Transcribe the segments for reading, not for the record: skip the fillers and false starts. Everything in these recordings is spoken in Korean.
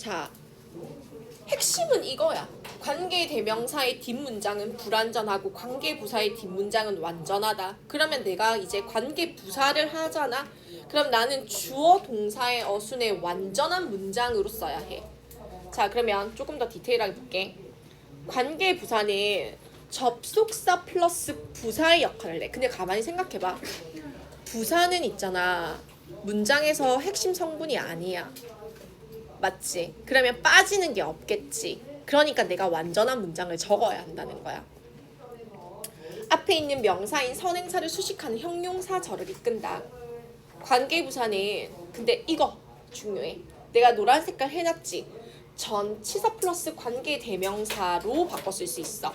자, 핵심은 이거야. 관계대명사의 뒷문장은 불완전하고 관계부사의 뒷문장은 완전하다. 그러면 내가 이제 관계부사를 하잖아. 그럼 나는 주어 동사의 어순의 완전한 문장으로 써야 해. 자, 그러면 조금 더 디테일하게 볼게. 관계부사는 접속사 플러스 부사의 역할을 해. 근데 가만히 생각해봐. 부사는 있잖아. 문장에서 핵심 성분이 아니야. 맞지? 그러면 빠지는 게 없겠지. 그러니까 내가 완전한 문장을 적어야 한다는 거야. 앞에 있는 명사인 선행사를 수식하는 형용사절을 이끈다. 관계부사는 근데 이거 중요해. 내가 노란 색깔 해놨지. 전치사 플러스 관계대명사로 바꿔 쓸 수 있어.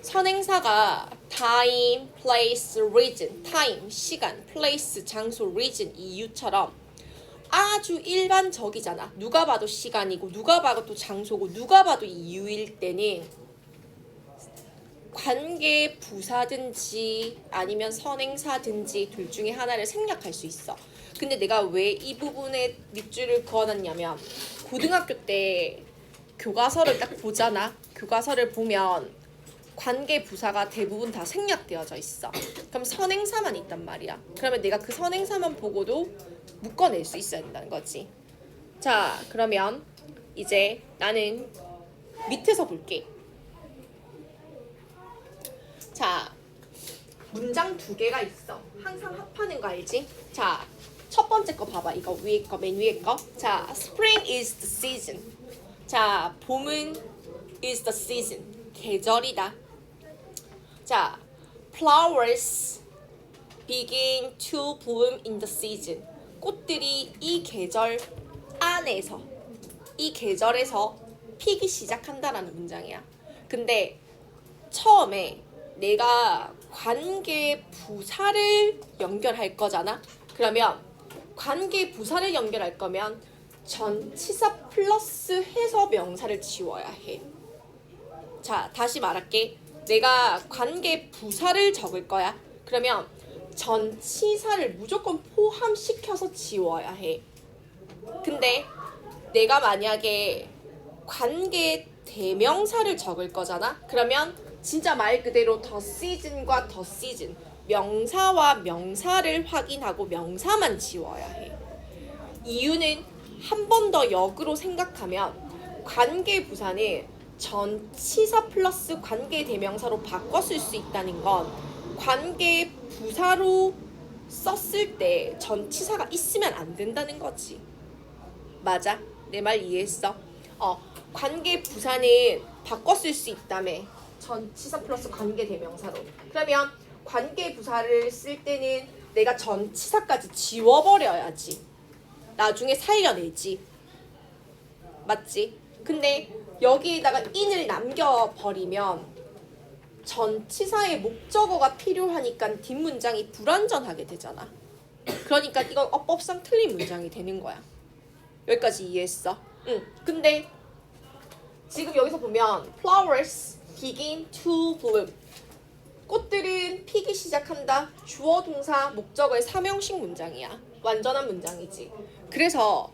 선행사가 time, place, reason, time, 시간, place, 장소, reason, 이유처럼 아주 일반적이잖아. 누가 봐도 시간이고 누가 봐도 장소고 누가 봐도 이유일 때는 관계 부사든지 아니면 선행사든지 둘 중에 하나를 생략할 수 있어. 근데 내가 왜 이 부분에 밑줄을 그어놨냐면 고등학교 때 교과서를 딱 보잖아. 교과서를 보면 관계 부사가 대부분 다 생략되어져 있어. 그럼 선행사만 있단 말이야. 그러면 내가 그 선행사만 보고도 묶어낼 수 있어야 된다는 거지. 자, 그러면 이제 나는 밑에서 볼게. 자, 문장 두 개가 있어. 항상 합하는 거 알지? 자, 첫 번째 거 봐봐. 이거 위에 거, 맨 위에 거. 자, Spring is the season. 자, 봄은 is the season. 계절이다. 자, flowers begin to bloom in the season. 꽃들이 이 계절 안에서, 이 계절에서 피기 시작한다라는 문장이야. 근데 처음에 내가 관계 부사를 연결할 거잖아. 그러면 관계 부사를 연결할 거면 전치사 플러스 해서 명사를 지워야 해. 자, 다시 말할게. 내가 관계 부사를 적을 거야. 그러면 전치사를 무조건 포함시켜서 지워야 해. 근데 내가 만약에 관계 대명사를 적을 거잖아. 그러면 진짜 말 그대로 the season과 the season, 명사와 명사를 확인하고 명사만 지워야 해. 이유는 한 번 더 역으로 생각하면 관계 부사는 전치사 플러스 관계 대명사로 바꿔 쓸 수 있다는 건 관계 부사로 썼을 때 전치사가 있으면 안 된다는 거지. 맞아? 내 말 이해했어? 관계 부사는 바꿔 쓸 수 있다며. 전치사 플러스 관계 대명사로. 그러면 관계 부사를 쓸 때는 내가 전치사까지 지워버려야지. 나중에 살려내지. 맞지? 근데 여기에다가 in을 남겨버리면 전치사의 목적어가 필요하니까 뒷문장이 불완전하게 되잖아. 그러니까 이건 어법상 틀린 문장이 되는 거야. 여기까지 이해했어? 응. 근데 지금 여기서 보면 flowers begin to bloom. 꽃들은 피기 시작한다. 주어 동사 목적어의 삼형식 문장이야. 완전한 문장이지. 그래서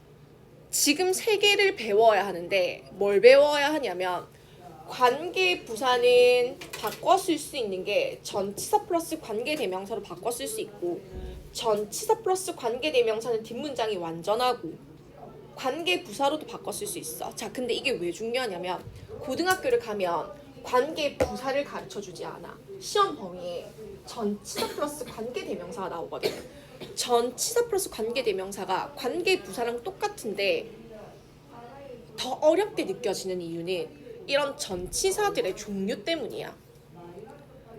지금 세 개를 배워야 하는데 뭘 배워야 하냐면 관계 부사는 바꿔 쓸 수 있는 게 전치사 플러스 관계 대명사로 바꿔 쓸 수 있고 전치사 플러스 관계 대명사는 뒷문장이 완전하고 관계 부사로도 바꿔 쓸 수 있어. 자, 근데 이게 왜 중요하냐면 고등학교를 가면 관계 부사를 가르쳐 주지 않아. 시험 범위에 전치사 플러스 관계 대명사가 나오거든. 전치사 플러스 관계 대명사가 관계 부사랑 똑같은데 더 어렵게 느껴지는 이유는 이런 전치사들의 종류 때문이야.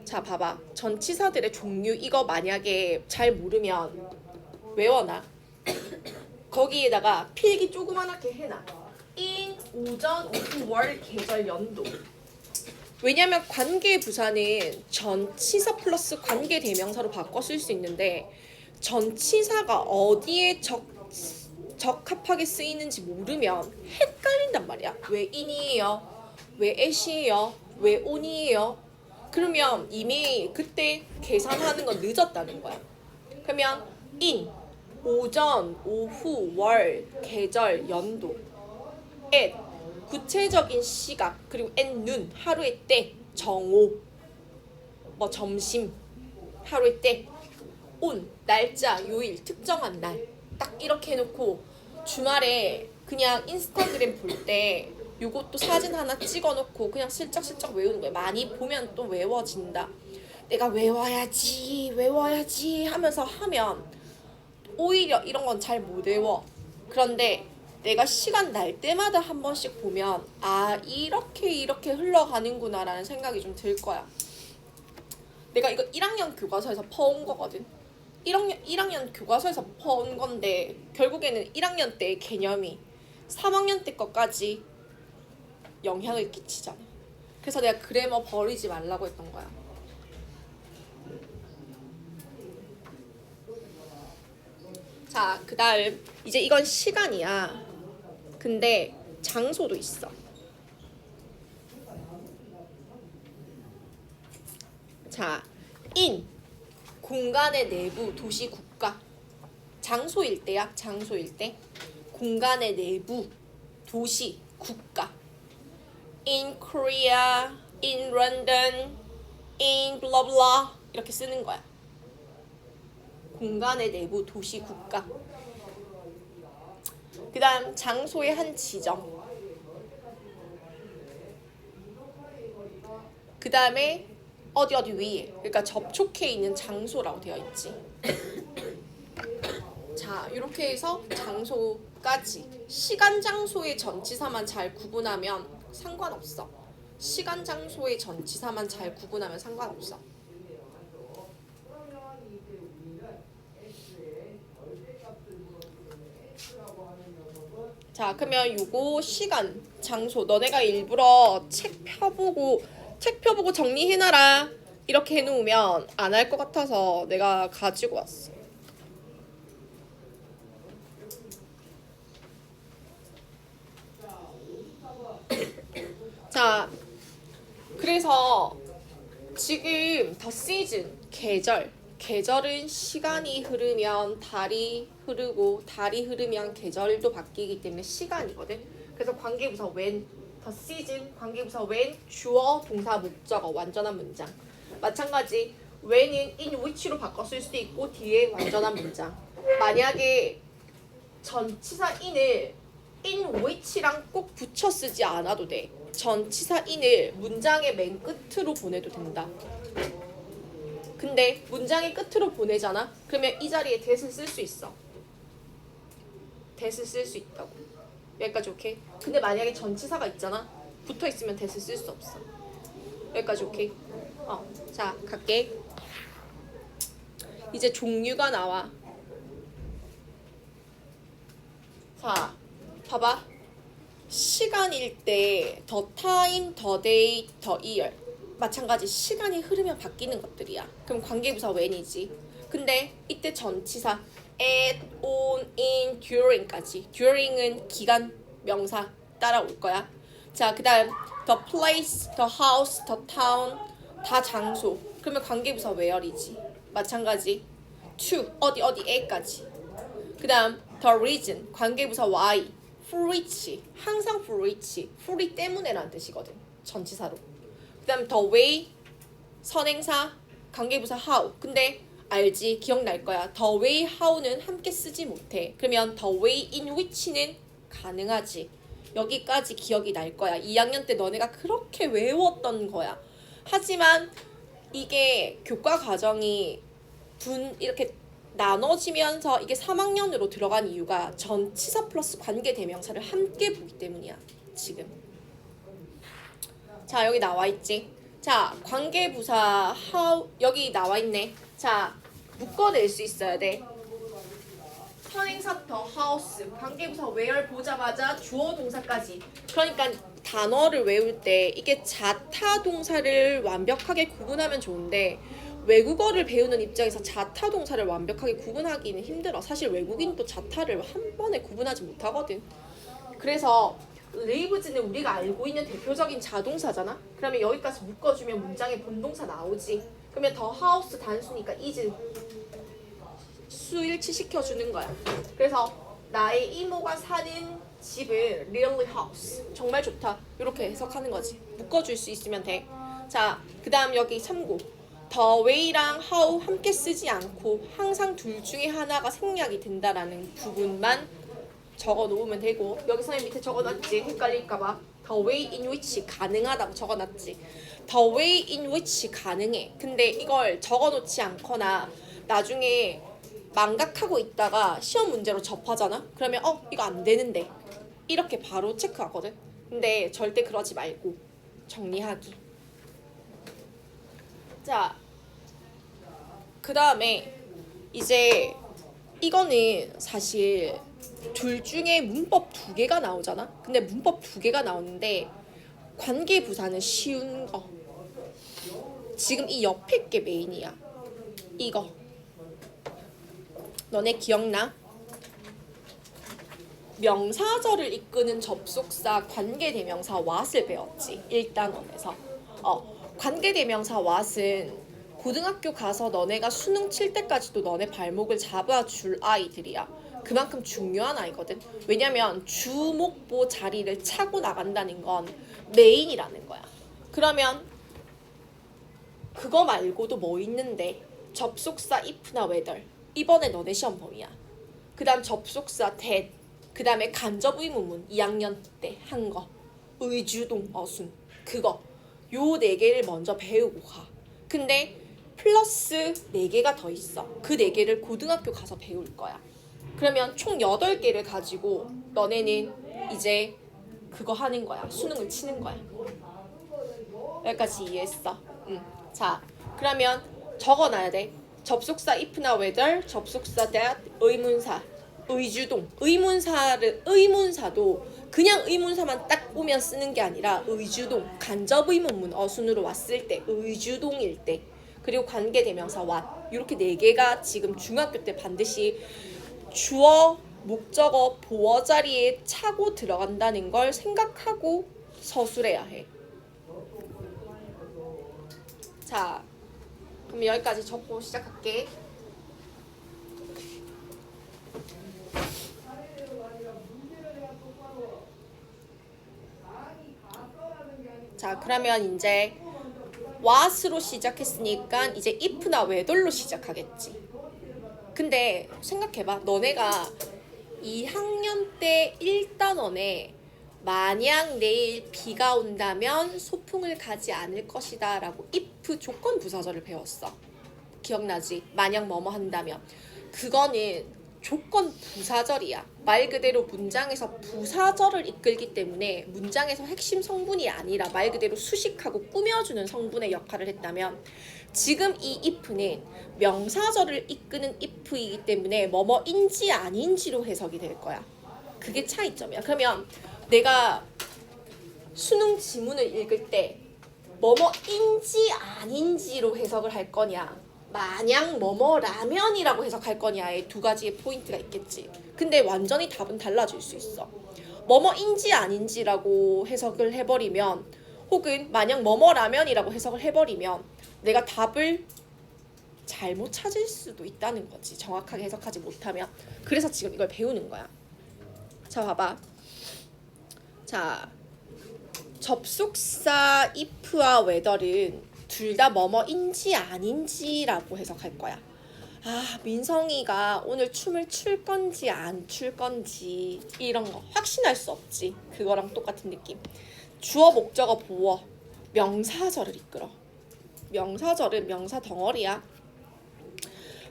자, 봐봐. 전치사들의 종류 이거 만약에 잘 모르면 외워놔. 거기에다가 필기 조그만하게 해놔. 인, 오전, 오후, 월, 계절, 연도. 왜냐면 관계 부사는 전치사 플러스 관계 대명사로 바꿔 쓸 수 있는데 전치사가 어디에 적합하게 쓰이는지 모르면 헷갈린단 말이야. 왜 인이에요? 왜 at이에요? 왜 on이에요? 그러면 이미 그때 계산하는 건 늦었다는 거야. 그러면 in, 오전, 오후, 월, 계절, 연도. at 구체적인 시각 그리고 at 눈 하루의 때 정오 뭐 점심 하루의 때 온 날짜 요일 특정한 날 딱 이렇게 해놓고 주말에 그냥 인스타그램 볼 때 요것도 사진 하나 찍어놓고 그냥 슬쩍슬쩍 외우는 거야. 많이 보면 또 외워진다. 내가 외워야지 하면서 하면 오히려 이런 건 잘 못 외워. 그런데 내가 시간 날 때마다 한 번씩 보면 아 이렇게 흘러가는구나 라는 생각이 좀 들 거야. 내가 이거 1학년 교과서에서 퍼온 거거든. 1학년 교과서에서 퍼온 건데 결국에는 1학년 때의 개념이 3학년 때 것까지 영향을 끼치잖아. 그래서 내가 그래머 버리지 말라고 했던 거야. 자, 그 다음 이제 이건 시간이야. 근데 장소도 있어. 자, in 공간의 내부, 도시, 국가. 장소일 때야, 장소일 때. 공간의 내부, 도시, 국가. In Korea, in London, in blah blah 이렇게 쓰는 거야. 공간의 내부, 도시, 국가. 그 다음 장소의 한 지점. 그 다음에 어디 위에, 그러니까 접촉해 있는 장소라고 되어 있지. 자, 이렇게 해서 장소까지. 시간, 장소의 전치사만 잘 구분하면 상관없어. 시간, 장소의 전치사만 잘 구분하면 상관없어. 자, 그러면 요거 시간, 장소 너네가 일부러 책 펴보고 정리해놔라 이렇게 해놓으면 안 할 것 같아서 내가 가지고 왔어. 자, 그래서 지금 더 시즌, 계절은 시간이 흐르면 달이 흐르고 달이 흐르면 계절도 바뀌기 때문에 시간이거든. 그래서 관계부사 when, 더 시즌, 관계부사 when, 주어, 동사, 목적어, 완전한 문장. 마찬가지 when은 in which로 바꿔 쓸 수도 있고 뒤에 완전한 문장. 만약에 전치사 in을 in which랑 꼭 붙여 쓰지 않아도 돼. 전치사 in을 문장의 맨 끝으로 보내도 된다. 근데 문장의 끝으로 보내잖아? 그러면 이 자리에 that을 쓸 수 있어. that을 쓸 수 있다고. 여기까지 오케이? 근데 만약에 전치사가 있잖아? 붙어있으면 that을 쓸 수 없어. 여기까지 오케이? 자, 갈게. 이제 종류가 나와. 자, 봐봐. 시간일 때 the time, the day, the year. 마찬가지 시간이 흐르면 바뀌는 것들이야. 그럼 관계부사 when이지. 근데 이때 전치사 at, on, in, during까지. during은 기간, 명사 따라올 거야. 자, 그 다음 the place, the house, the town 다 장소. 그러면 관계부사 where이지. 마찬가지 to, 어디에까지. 그 다음 the reason, 관계부사 why. for which, 항상 for which. for이 때문에라는 뜻이거든. 전치사로. 그 다음 the way, 선행사, 관계부사 how. 근데 알지? 기억날 거야. the way, how는 함께 쓰지 못해. 그러면 the way in which는 가능하지. 여기까지 기억이 날 거야. 2학년 때 너네가 그렇게 외웠던 거야. 하지만 이게 교과 과정이 이렇게 나눠지면서 이게 3학년으로 들어간 이유가 전치사 플러스 관계대명사를 함께 보기 때문이야. 지금. 자, 여기 나와 있지. 자, 관계부사 how 여기 나와 있네. 자, 묶어낼 수 있어야 돼. 선행사 더 house, 관계부사 where 보자마자 주어 동사까지. 그러니까 단어를 외울 때 이게 자타 동사를 완벽하게 구분하면 좋은데 외국어를 배우는 입장에서 자타 동사를 완벽하게 구분하기는 힘들어. 사실 외국인도 자타를 한 번에 구분하지 못하거든. 그래서 lives는 우리가 알고 있는 대표적인 자동사잖아. 그러면 여기까지 묶어주면 문장에 본동사 나오지. 그러면 더 house 단수니까 is 수일치 시켜주는 거야. 그래서 나의 이모가 사는 집은 really house. 정말 좋다. 이렇게 해석하는 거지. 묶어줄 수 있으면 돼. 자, 그 다음 여기 참고. the way랑 how 함께 쓰지 않고 항상 둘 중에 하나가 생략이 된다라는 부분만 적어 놓으면 되고, 여기 선생님 밑에 적어놨지? 헷갈릴까봐. the way in which 가능하다고 적어놨지. the way in which 가능해. 근데 이걸 적어놓지 않거나 나중에 망각하고 있다가 시험 문제로 접하잖아? 그러면 이거 안 되는데 이렇게 바로 체크하거든. 근데 절대 그러지 말고 정리하기. 자, 그 다음에 이제 이거는 사실 둘 중에 문법 2개가 나오잖아. 근데 문법 2개가 나오는데 관계부사는 쉬운 거. 지금 이 옆에 게 메인이야. 이거 너네 기억나? 명사절을 이끄는 접속사 관계대명사 what을 배웠지. 1단원에서. 관계대명사 what은 고등학교 가서 너네가 수능 칠 때까지도 너네 발목을 잡아줄 아이들이야. 그만큼 중요한 아이거든. 왜냐면 주목보 자리를 차고 나간다는 건 메인이라는 거야. 그러면 그거 말고도 뭐 있는데? 접속사 if나 whether. 이번에 너네 시험 범위야. 그 다음 접속사 that. 그 다음에 간접 의문문 2학년 때 한 거. 의주동, 어순. 그거. 요 4개를 먼저 배우고 가. 근데 플러스 4개가 더 있어. 그 4개를 고등학교 가서 배울 거야. 그러면 총 8개를 가지고 너네는 이제 그거 하는 거야. 수능을 치는 거야. 여기까지 이해했어? 자, 그러면 적어놔야 돼. 접속사 if나 whether, 접속사 that, 의문사, 의주동. 의문사도 그냥 의문사만 딱 보면 쓰는 게 아니라 의주동, 간접 의문문 어순으로 왔을 때, 의주동일 때, 그리고 관계대명사 what. 이렇게 4개가 지금 중학교 때 반드시 주어, 목적어, 보어 자리에 차고 들어간다는 걸 생각하고 서술해야 해. 자, 그럼 여기까지 적고 시작할게. 자, 그러면 이제 what으로 시작했으니까 이제 if나 whether로 시작하겠지. 근데 생각해봐. 너네가 2학년 때 1단원에 만약 내일 비가 온다면 소풍을 가지 않을 것이다 라고 if 조건 부사절을 배웠어. 기억나지? 만약 뭐뭐 한다면. 그거는 조건 부사절이야. 말 그대로 문장에서 부사절을 이끌기 때문에 문장에서 핵심 성분이 아니라 말 그대로 수식하고 꾸며주는 성분의 역할을 했다면, 지금 이 if는 명사절을 이끄는 if이기 때문에 뭐뭐인지 아닌지로 해석이 될 거야. 그게 차이점이야. 그러면 내가 수능 지문을 읽을 때 뭐뭐인지 아닌지로 해석을 할 거냐, 마냥 뭐뭐 라면이라고 해석할 거냐에 2가지의 포인트가 있겠지. 근데 완전히 답은 달라질 수 있어. 뭐뭐인지 아닌지라고 해석을 해버리면, 혹은 마냥 뭐뭐 라면이라고 해석을 해버리면 내가 답을 잘못 찾을 수도 있다는 거지. 정확하게 해석하지 못하면. 그래서 지금 이걸 배우는 거야. 자, 봐봐. 자, 접속사 if와 whether은 둘 다 뭐뭐인지 아닌지라고 해석할 거야. 민성이가 오늘 춤을 출 건지 안 출 건지 이런 거 확신할 수 없지. 그거랑 똑같은 느낌. 주어, 목적어, 보어, 명사절을 이끌어. 명사절은 명사 덩어리야.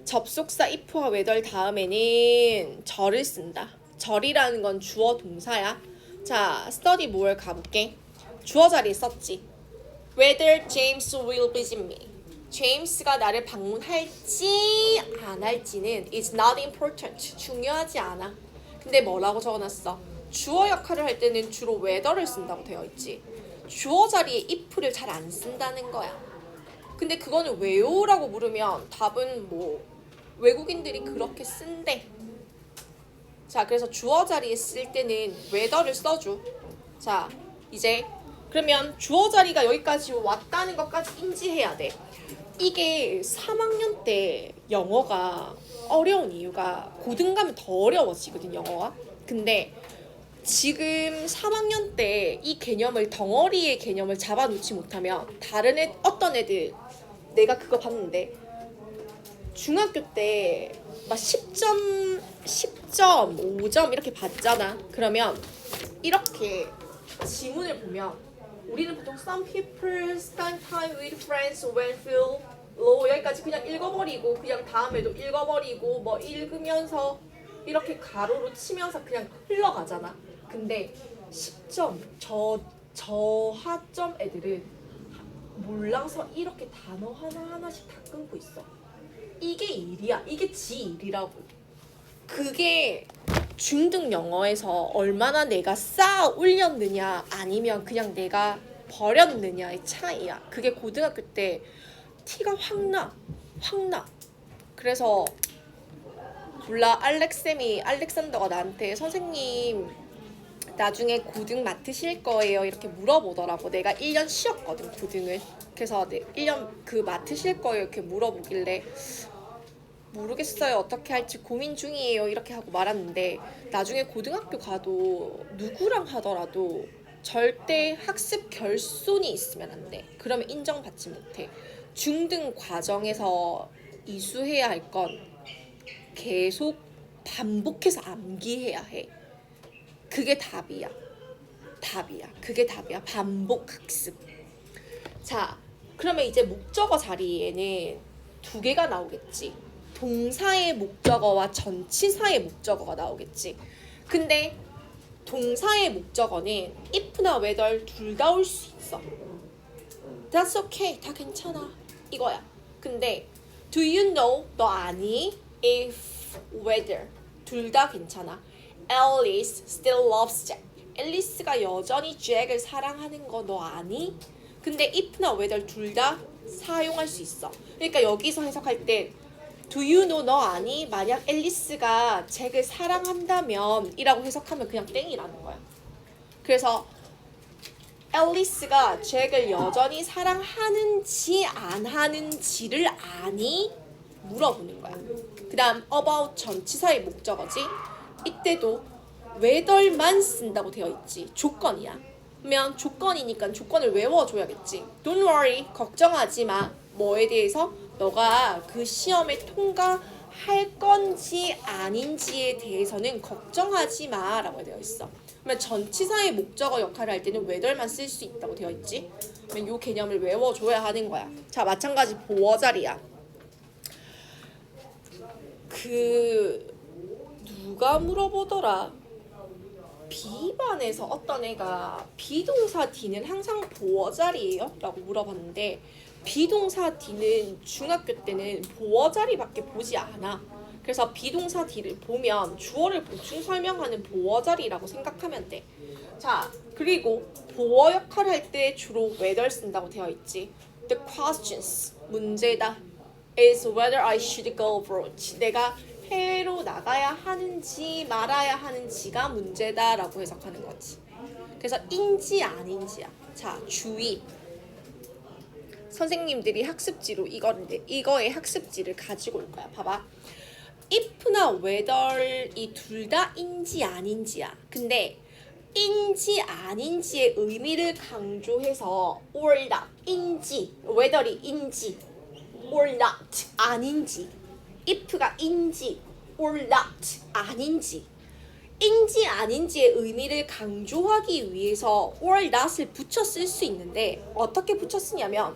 접속사 if와 whether 다음에는 절을 쓴다. 절이라는 건 주어 동사야. 자, study more 가볼게. 주어 자리에 썼지. Whether James will visit me. 제임스가 나를 방문할지 안 할지는 is not important. 중요하지 않아. 근데 뭐라고 적어놨어? 주어 역할을 할 때는 주로 whether를 쓴다고 되어 있지. 주어 자리에 if를 잘 안 쓴다는 거야. 근데 그거는 왜요라고 물으면 답은 뭐 외국인들이 그렇게 쓴대. 자, 그래서 주어 자리에 쓸 때는 whether를 써줘. 자, 이제 그러면 주어 자리가 여기까지 왔다는 것까지 인지해야 돼. 이게 3학년 때 영어가 어려운 이유가 고등 가면 더 어려워지거든, 영어가. 근데 지금 3학년 때 이 개념을 덩어리의 개념을 잡아놓지 못하면 다른 어떤 애들 내가 그거 봤는데 중학교 때 막 10점, 10점, 5점 이렇게 받잖아. 그러면 이렇게 지문을 보면 우리는 보통 some people spend time with friends when feel low 여기까지 그냥 읽어버리고 그냥 다음에도 읽어버리고 뭐 읽으면서 이렇게 가로로 치면서 그냥 흘러가잖아. 근데 10점 저하점 애들은 몰라서 이렇게 단어 하나하나씩 다 끊고 있어. 이게 일이야. 이게 지 일이라고. 그게 중등 영어에서 얼마나 내가 쌓아 올렸느냐 아니면 그냥 내가 버렸느냐의 차이야. 그게 고등학교 때 티가 확 나. 그래서 몰라 알렉산더가 나한테 선생님 나중에 고등 맡으실 거예요 이렇게 물어보더라고. 내가 1년 쉬었거든 고등을. 그래서 1년 그 맡으실 거예요 이렇게 물어보길래 모르겠어요 어떻게 할지 고민 중이에요 이렇게 하고 말았는데 나중에 고등학교 가도 누구랑 하더라도 절대 학습 결손이 있으면 안 돼. 그러면 인정받지 못해. 중등 과정에서 이수해야 할 건 계속 반복해서 암기해야 해. 그게 답이야. 그게 답이야. 반복 학습. 자, 그러면 이제 목적어 자리에는 두 개가 나오겠지. 동사의 목적어와 전치사의 목적어가 나오겠지. 근데 동사의 목적어는 if나 whether 둘 다 올 수 있어. That's okay. 다 괜찮아. 이거야. 근데 do you know? 너 아니? If, whether 둘 다 괜찮아. Alice still loves Jack. 앨리스가 여전히 잭을 사랑하는 거 너 아니? 근데 if나 whether 둘 다 사용할 수 있어. 그러니까 여기서 해석할 때 Do you know 너 아니? 만약 앨리스가 잭을 사랑한다면 이라고 해석하면 그냥 땡이라는 거야. 그래서 앨리스가 잭을 여전히 사랑하는지 안 하는지를 아니? 물어보는 거야. 그 다음 about 전치사의 목적어지. 이때도 whether만 쓴다고 되어 있지. 조건이야. 그러면 조건이니까 조건을 외워줘야겠지. Don't worry. 걱정하지 마. 뭐에 대해서? 너가 그 시험에 통과할 건지 아닌지에 대해서는 걱정하지 마 라고 되어 있어. 그러면 전치사의 목적어 역할을 할 때는 whether만 쓸 수 있다고 되어 있지. 그러면 이 개념을 외워줘야 하는 거야. 자, 마찬가지 보어 자리야. 누가 물어보더라. B반에서 어떤 애가 비동사 D는 항상 보어 자리예요? 라고 물어봤는데 비동사 D는 중학교 때는 보어 자리밖에 보지 않아. 그래서 비동사 D를 보면 주어를 보충 설명하는 보어 자리라고 생각하면 돼. 자, 그리고 보어 역할을 할 때 주로 whether 쓴다고 되어 있지. The questions, 문제다. is whether I should go abroad. 내가 해외로 나가야 하는지 말아야 하는지가 문제다라고 해석하는 거지. 그래서 인지 아닌지야. 자, 주의. 선생님들이 학습지로 이거의 학습지를 가지고 올 거야. 봐봐. if나 whether 이 둘 다 인지 아닌지야. 근데 인지 아닌지의 의미를 강조해서 or not 인지, whether이 인지 or not 아닌지, if가 인지 or not 아닌지, 인지 아닌지의 의미를 강조하기 위해서 or not을 붙여 쓸 수 있는데 어떻게 붙여 쓰냐면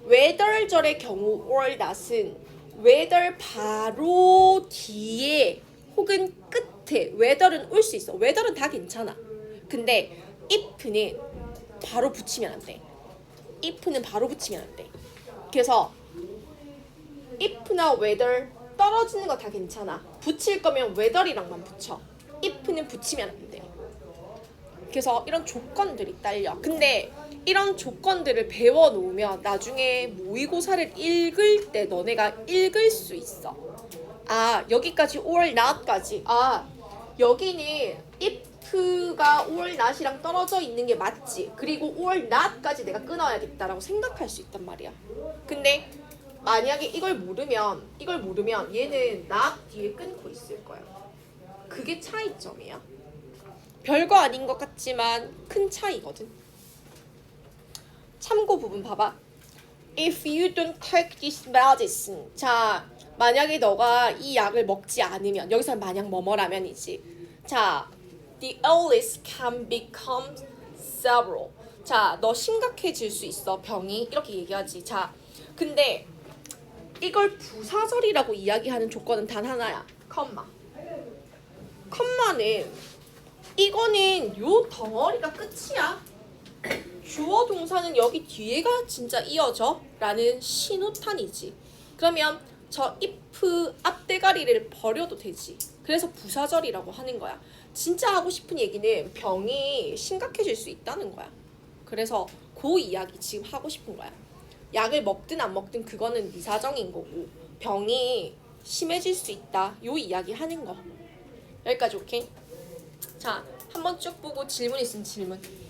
whether절의 경우 or not은 whether 바로 뒤에 혹은 끝에 whether은 올 수 있어. whether은 다 괜찮아. 근데 if는 바로 붙이면 안 돼. if는 바로 붙이면 안 돼. 그래서 if나 whether 떨어지는 거 다 괜찮아. 붙일 거면 whether이랑만 붙여. if는 붙이면 안 돼. 그래서 이런 조건들이 딸려. 근데 이런 조건들을 배워놓으면 나중에 모의고사를 읽을 때 너네가 읽을 수 있어. 아, 여기까지 or not까지. 아, 여기는 if가 or not이랑 떨어져 있는 게 맞지. 그리고 or not까지 내가 끊어야겠다라고 생각할 수 있단 말이야. 근데 만약에 이걸 모르면 얘는 not 뒤에 끊고 있을 거야. 그게 차이점이야. 별거 아닌 것 같지만 큰 차이거든. 참고 부분 봐봐. If you don't take this medicine. 자, 만약에 너가 이 약을 먹지 않으면, 여기서 만약 뭐뭐라면이지. 자, the illness can become severe. 자, 너 심각해질 수 있어, 병이. 이렇게 얘기하지. 자, 근데 이걸 부사절이라고 이야기하는 조건은 단 하나야. 컴마. 컴마는 이거는 요 덩어리가 끝이야. 주어 동사는 여기 뒤에가 진짜 이어져 라는 신호탄이지. 그러면 저 if 앞대가리를 버려도 되지. 그래서 부사절이라고 하는 거야. 진짜 하고 싶은 얘기는 병이 심각해질 수 있다는 거야. 그래서 그 이야기 지금 하고 싶은 거야. 약을 먹든 안 먹든 그거는 네 사정인 거고 병이 심해질 수 있다. 요 이야기 하는 거. 여기까지 오케이? 자, 한번 쭉 보고 질문 있으면 질문.